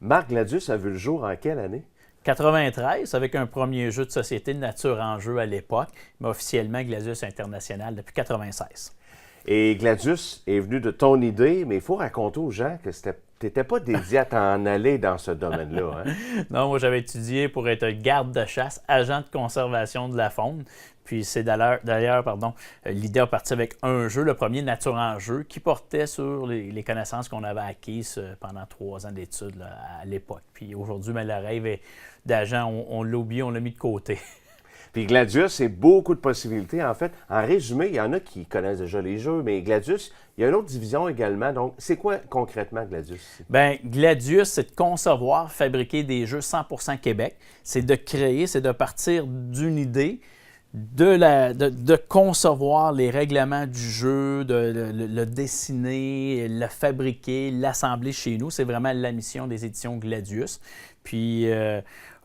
Marc Gladius a vu le jour en quelle année? 93, avec un premier jeu de société de nature en jeu à l'époque, mais officiellement Gladius International depuis 96. Et Gladius est venu de ton idée, mais il faut raconter aux gens que tu n'étais pas dédié à t'en aller dans ce domaine-là. Hein? Non, moi j'avais étudié pour être garde de chasse, agent de conservation de la faune. Puis c'est d'ailleurs, l'idée a parti avec un jeu, le premier Nature en jeu, qui portait sur les connaissances qu'on avait acquises pendant 3 ans d'études là, à l'époque. Puis aujourd'hui, le rêve d'agent, on l'a oublié, on l'a mis de côté. Puis Gladius, c'est beaucoup de possibilités. En fait, en résumé, il y en a qui connaissent déjà les jeux, mais Gladius, il y a une autre division également. Donc, c'est quoi concrètement Gladius? Bien, Gladius, c'est de concevoir, fabriquer des jeux 100% Québec. C'est de créer, c'est de partir d'une idée, de concevoir les règlements du jeu, de le dessiner, le fabriquer, l'assembler chez nous. C'est vraiment la mission des éditions Gladius. Puis,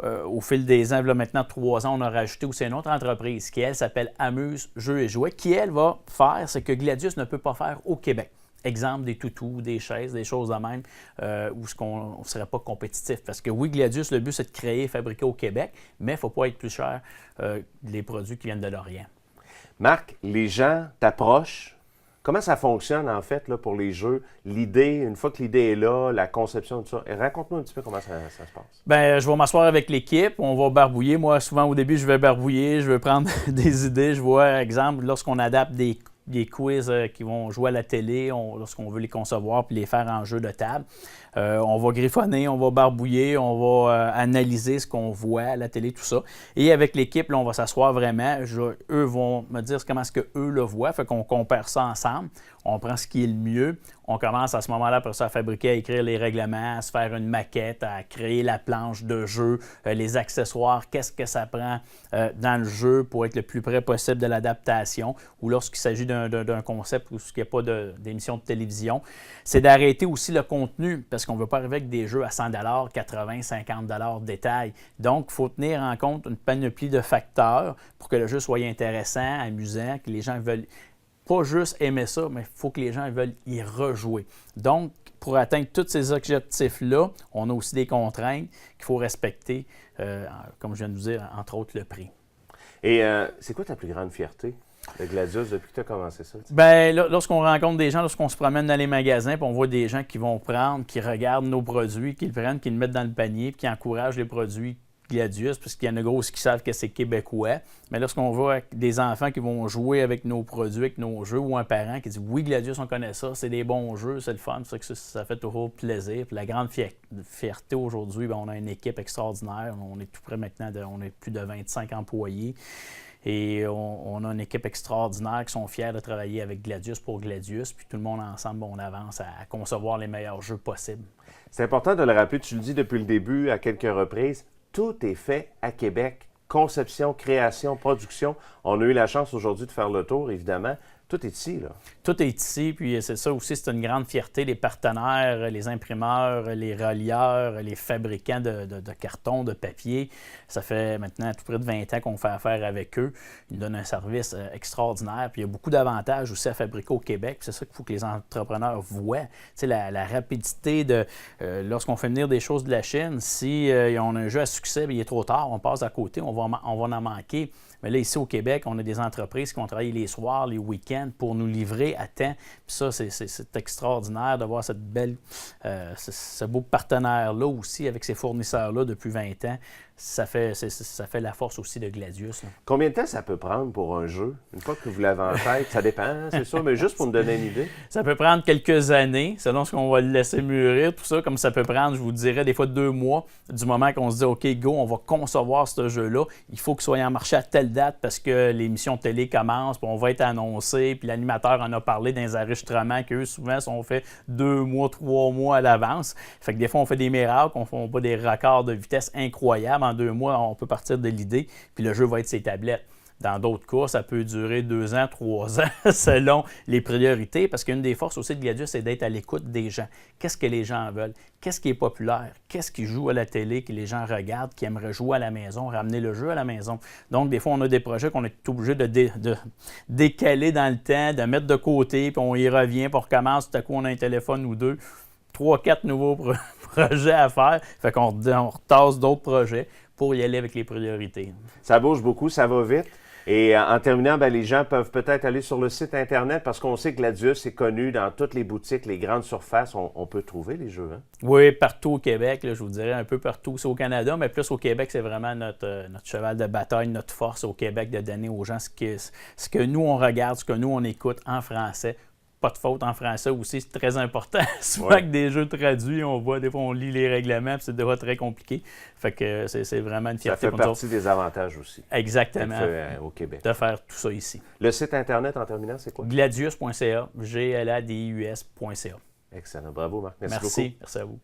au fil des ans, là, maintenant 3 ans, on a rajouté aussi une autre entreprise qui, elle, s'appelle Amuse Jeux et Jouets, qui, elle, va faire ce que Gladius ne peut pas faire au Québec. Exemple, des toutous, des chaises, des choses de même, où on ne serait pas compétitif. Parce que oui, Gladius, le but, c'est de créer et fabriquer au Québec, mais il ne faut pas être plus cher les produits qui viennent de l'Orient. Marc, les gens t'approchent. Comment ça fonctionne, en fait, là, pour les jeux? L'idée, une fois que l'idée est là, la conception, tout ça. Raconte-nous un petit peu comment ça se passe. Bien, je vais m'asseoir avec l'équipe, on va barbouiller. Moi, souvent, au début, je vais barbouiller, je vais prendre des idées. Je vois, exemple, lorsqu'on adapte des quiz qui vont jouer à la télé, lorsqu'on veut les concevoir puis les faire en jeu de table. On va griffonner, on va barbouiller, on va analyser ce qu'on voit à la télé, tout ça. Et avec l'équipe, là, on va s'asseoir vraiment. Eux vont me dire comment est-ce qu'eux le voient. Fait qu'on compare ça ensemble. On prend ce qui est le mieux. On commence à ce moment-là, après ça, à fabriquer, à écrire les règlements, à se faire une maquette, à créer la planche de jeu, les accessoires, qu'est-ce que ça prend dans le jeu pour être le plus près possible de l'adaptation, ou lorsqu'il s'agit d'un concept où il n'y a pas d'émission de télévision. C'est d'arrêter aussi le contenu, parce qu'on ne veut pas arriver avec des jeux à 100 80 50 détail. Donc, il faut tenir en compte une panoplie de facteurs pour que le jeu soit intéressant, amusant, que les gens veulent pas juste aimer ça, mais il faut que les gens veulent y rejouer. Donc, pour atteindre tous ces objectifs-là, on a aussi des contraintes qu'il faut respecter, comme je viens de vous dire, entre autres le prix. Et c'est quoi ta plus grande fierté de Gladius depuis que tu as commencé ça? Bien, lorsqu'on rencontre des gens, lorsqu'on se promène dans les magasins, puis on voit des gens qui vont prendre, qui regardent nos produits, qui le prennent, qui le mettent dans le panier, puis qui encouragent les produits Gladius, parce qu'il y en a gros qui savent que c'est québécois. Mais lorsqu'on voit des enfants qui vont jouer avec nos produits, avec nos jeux, ou un parent qui dit « Oui, Gladius, on connaît ça, c'est des bons jeux, c'est le fun, ça fait toujours plaisir. » Puis la grande fierté aujourd'hui, bien, on a une équipe extraordinaire. On est tout près maintenant, on est plus de 25 employés. Et on a une équipe extraordinaire qui sont fiers de travailler avec Gladius pour Gladius. Puis tout le monde ensemble, on avance à concevoir les meilleurs jeux possibles. C'est important de le rappeler, tu le dis depuis le début à quelques reprises. Tout est fait à Québec. Conception, création, production. On a eu la chance aujourd'hui de faire le tour, évidemment. Tout est ici, là. Tout est ici, puis c'est ça aussi, c'est une grande fierté. Les partenaires, les imprimeurs, les relieurs, les fabricants de carton, de papier. Ça fait maintenant tout près de 20 ans qu'on fait affaire avec eux. Ils nous donnent un service extraordinaire. Puis il y a beaucoup d'avantages aussi à fabriquer au Québec. Puis c'est ça qu'il faut que les entrepreneurs voient. Tu sais, la rapidité de... lorsqu'on fait venir des choses de la Chine, si on a un jeu à succès, bien, il est trop tard, on passe à côté, on va en manquer. Mais là, ici au Québec, on a des entreprises qui vont travailler les soirs, les week-ends pour nous livrer à temps. Puis ça, c'est extraordinaire d'avoir cette belle, ce beau partenaire-là aussi avec ces fournisseurs-là depuis 20 ans. Ça fait la force aussi de Gladius. Là. Combien de temps ça peut prendre pour un jeu? Une fois que vous l'avez en tête, ça dépend, c'est sûr, mais juste pour nous donner une idée. Ça peut prendre quelques années, selon ce qu'on va le laisser mûrir, tout ça, comme ça peut prendre, je vous dirais, des fois 2 mois, du moment qu'on se dit « OK, go, on va concevoir ce jeu-là. Il faut qu'il soit en marché à telle date parce que l'émission de télé commence, puis on va être annoncé, puis l'animateur en a parlé dans les enregistrements qu'eux, souvent, sont faits 2 mois, 3 mois à l'avance. Fait que des fois, on fait des miracles, on fait pas des records de vitesse incroyables. En 2 mois, on peut partir de l'idée, puis le jeu va être ses tablettes. Dans d'autres cas, ça peut durer 2 ans, 3 ans, selon les priorités, parce qu'une des forces aussi de Gladius, c'est d'être à l'écoute des gens. Qu'est-ce que les gens veulent? Qu'est-ce qui est populaire? Qu'est-ce qui joue à la télé, que les gens regardent, qui aimeraient jouer à la maison, ramener le jeu à la maison? Donc, des fois, on a des projets qu'on est obligé de décaler dans le temps, de mettre de côté, puis on y revient, puis on recommence, tout à coup, on a un téléphone ou deux. 3, 4 nouveaux projets à faire. Fait qu'on retasse d'autres projets pour y aller avec les priorités. Ça bouge beaucoup, ça va vite. Et en terminant, ben, les gens peuvent peut-être aller sur le site Internet parce qu'on sait que Gladius est connu dans toutes les boutiques, les grandes surfaces. On peut trouver les jeux. Hein? Oui, partout au Québec, là, je vous dirais un peu partout. C'est au Canada, mais plus au Québec, c'est vraiment notre cheval de bataille, notre force au Québec de donner aux gens ce que nous, on regarde, ce que nous, on écoute en français. Pas de faute en français aussi, c'est très important. Souvent Ouais. que des jeux traduits, on voit, des fois, on lit les règlements, puis c'est des fois très compliqué. Fait que c'est vraiment une Ça fierté fait pour nous partie des avantages aussi. Exactement. D'être fait, au Québec. De faire tout ça ici. Le site Internet, en terminant, c'est quoi? Gladius.ca, gladius.ca. Excellent. Bravo, Marc. Merci beaucoup. Merci à vous.